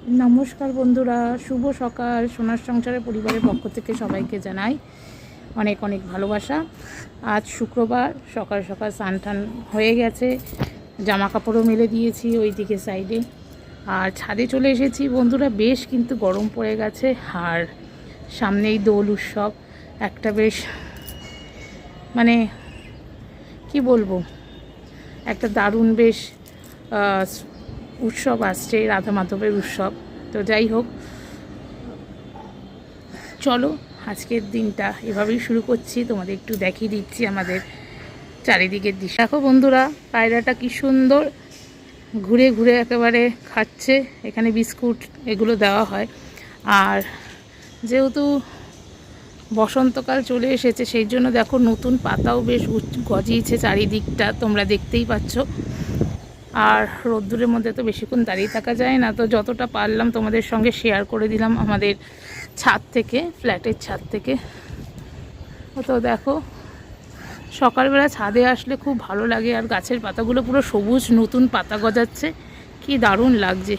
নমস্কার বন্ধুরা, শুভ সকাল। সোনার সংসারের পরিবারের পক্ষ থেকে সবাইকে জানাই অনেক অনেক ভালোবাসা। আজ শুক্রবার, সকাল সকাল স্নান টান হয়ে গেছে, জামা কাপড়ও মেলে দিয়েছি ওই দিকে সাইডে, আর ছাদে চলে এসেছি বন্ধুরা। বেশ কিন্তু গরম পড়ে গেছে, আর সামনেই দোল উৎসব, একটা বেশ মানে কি বলবো, একটা দারুণ বেশ উৎসব আসছে, রাধা মাধবের উৎসব। তো যাই হোক, চলো আজকের দিনটা এভাবেই শুরু করছি। তোমাদের একটু দেখিয়ে দিচ্ছি আমাদের চারিদিকের দৃশ্য। দেখো বন্ধুরা, পায়রাটা কি সুন্দর ঘুরে ঘুরে একেবারে খাচ্ছে। এখানে বিস্কুট এগুলো দেওয়া হয়, আর যেহেতু বসন্তকাল চলে এসেছে সেই জন্য দেখো নতুন পাতাও বেশ গজিয়েছে চারিদিকটা, তোমরা দেখতেই পাচ্ছ। আর রোদ্দুরের মধ্যে তো বেশিক্ষণ দাঁড়িয়ে থাকা যায় না, তো যতটা পারলাম তোমাদের সঙ্গে শেয়ার করে দিলাম আমাদের ছাদ থেকে, ফ্ল্যাটের ছাদ থেকে। তো দেখো, সকালবেলা ছাদে আসলে খুব ভালো লাগে, আর গাছের পাতাগুলো পুরো সবুজ, নতুন পাতা গজাচ্ছে, কি দারুণ লাগছে।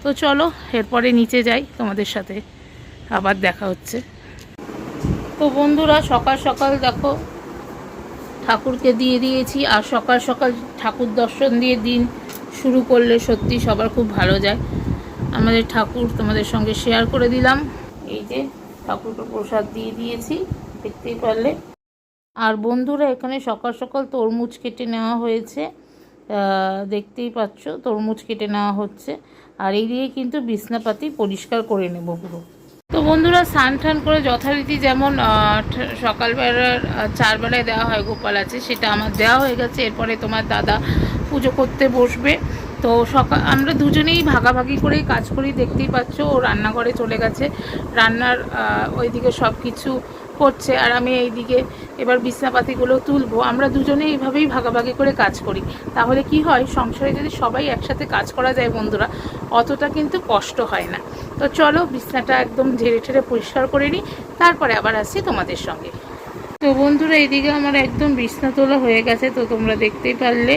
তো চলো এরপরে নিচে যাই, তোমাদের সাথে আবার দেখা হচ্ছে। তো বন্ধুরা, সকাল সকাল দেখো ঠাকুরকে দিয়ে দিয়েছি, আর সকাল সকাল ঠাকুর দর্শন দিয়ে দিন শুরু করলে সত্যি সবার খুব ভালো যায়। আমাদের ঠাকুর তোমাদের সঙ্গে শেয়ার করে দিলাম। এই যে ঠাকুরকে প্রসাদ দিয়ে দিয়েছি, দেখতেই পারলে। আর বন্ধুরা, এখানে সকাল সকাল তরমুজ কেটে নেওয়া হয়েছে, দেখতেই পাচ্ছ তরমুজ কেটে নেওয়া হচ্ছে। আর এই দিয়ে কিন্তু বিছনাপাতি পরিষ্কার করে নেব পুরো। তো বন্ধুরা, স্নান টান করে যথারীতি যেমন সকালবেলার 4 বেলায় দেওয়া হয় গোপাল আছে, সেটা আমার দেওয়া হয়ে গেছে। এরপরে তোমার দাদা পুজো করতে বসবে। তো আমরা দুজনেই ভাগাভাগি করেই কাজ করি, দেখতেই পাচ্ছ। ও রান্নাঘরে চলে গেছে, রান্নার ওইদিকে সব কিছু করছে, আর আমি এইদিকে এবার বিছনাপাতিগুলো তুলবো। আমরা দুজনেই এইভাবেই ভাগাভাগি করে কাজ করি। তাহলে কি হয়, সংসারে যদি সবাই একসাথে কাজ করা যায় বন্ধুরা, অতটা কিন্তু কষ্ট হয় না। তো চলো বিছনাটা একদম ঝেড়ে ঠেড়ে পরিষ্কার করে নিই, তারপরে আবার আসছি তোমাদের সঙ্গে। তো বন্ধুরা, এইদিকে আমার একদম বিছনা তোলা হয়ে গেছে, তো তোমরা দেখতেই পারলে।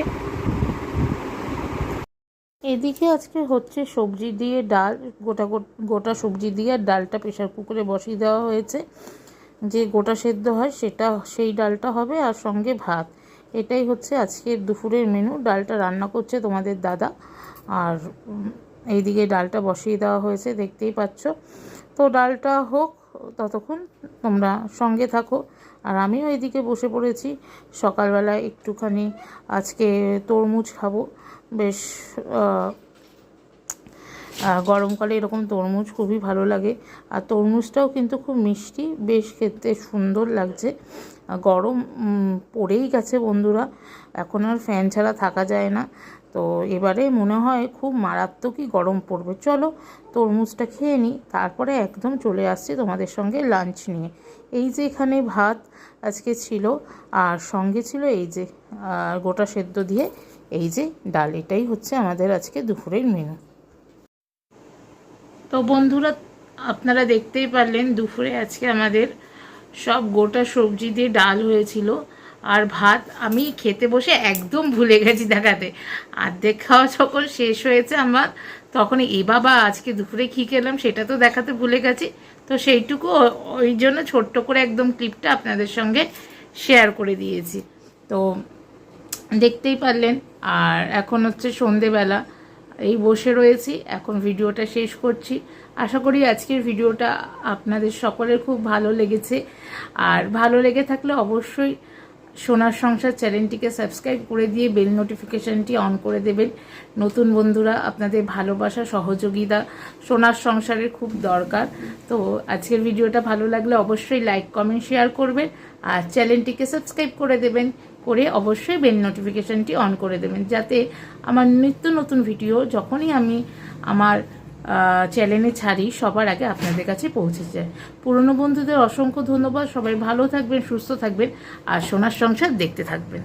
এদিকে আজকে হচ্ছে সবজি দিয়ে ডাল, গোটা গোটা সবজি দিয়ে ডালটা প্রেশার কুকারে বসিয়ে দেওয়া হয়েছে। যে গোটা সেদ্ধ হয় সেটা, সেই ডালটা হবে, আর সঙ্গে ভাত। এটাই হচ্ছে আজকের দুপুরের মেনু। ডালটা রান্না করছে তোমাদের দাদা, আর এইদিকে ডালটা বসিয়ে দেওয়া হয়েছে, দেখতেই পাচ্ছ। তো ডালটা হোক, ততক্ষণ তোমরা সঙ্গে থাকো। আর আমিও এইদিকে বসে পড়েছি, সকালবেলায় একটুখানি আজকে তরমুজ খাবো। বেশ গরমকালে এরকম তরমুজ খুবই ভালো লাগে, আর তরমুজটাও কিন্তু খুব মিষ্টি, বেশ খেতে সুন্দর লাগছে। গরম পড়েই গেছে বন্ধুরা, এখন আর ফ্যান ছাড়া থাকা যায় না। তো এবারে মনে হয় খুব মারাত্মকই গরম পড়বে। চলো তরমুজটা খেয়ে নিই, তারপরে একদম চলে আসছি তোমাদের সঙ্গে লাঞ্চ নিয়ে। এই যে এখানে ভাত আজকে ছিল, আর সঙ্গে ছিল এই যে গোটা সেদ্ধ দিয়ে এই যে ডাল। এটাই হচ্ছে আমাদের আজকে দুপুরের মেনু। তো বন্ধুরা, আপনারা দেখতেই পারলেন দুপুরে আজকে আমাদের সব গোটা সবজি দিয়ে ডাল হয়েছিল, আর ভাত। আমি খেতে বসে একদম ভুলে গেছি দেখাতে। অর্ধেক খাওয়া যখন শেষ হয়েছে আমার, তখন এ বাবা আজকে দুপুরে কী খেলাম সেটা তো দেখাতে ভুলে গেছি। তো সেইটুকু ওই জন্য ছোট্ট করে একদম ক্লিপটা আপনাদের সঙ্গে শেয়ার করে দিয়েছি। তো দেখতেই পারলেন। আর এখন হচ্ছে সন্ধেবেলা, এই বসে রয়েছি, এখন ভিডিওটা শেষ করছি। আশা করি আজকের ভিডিওটা আপনাদের সকলের খুব ভালো লেগেছে, আর ভালো লেগে থাকলে অবশ্যই সোনার সংসার চ্যানেলটিকে সাবস্ক্রাইব করে দিয়ে বেল নোটিফিকেশানটি অন করে দেবেন। নতুন বন্ধুরা, আপনাদের ভালোবাসা সহযোগিতা সোনার সংসারের খুব দরকার। তো আজকের ভিডিওটা ভালো লাগলে অবশ্যই লাইক কমেন্ট শেয়ার করবেন, আর চ্যানেলটিকে সাবস্ক্রাইব করে দেবেন, করে অবশ্যই বেল নোটিফিকেশানটি অন করে দেবেন, যাতে আমার নিত্য নতুন ভিডিও যখনই আমি আমার চ্যানেলে ছাড়ি সবার আগে আপনাদের কাছে পৌঁছে যায়। পুরনো বন্ধুদের অসংখ্য ধন্যবাদ। সবাই ভালো থাকবেন, সুস্থ থাকবেন, আর সোনার সংসার দেখতে থাকবেন।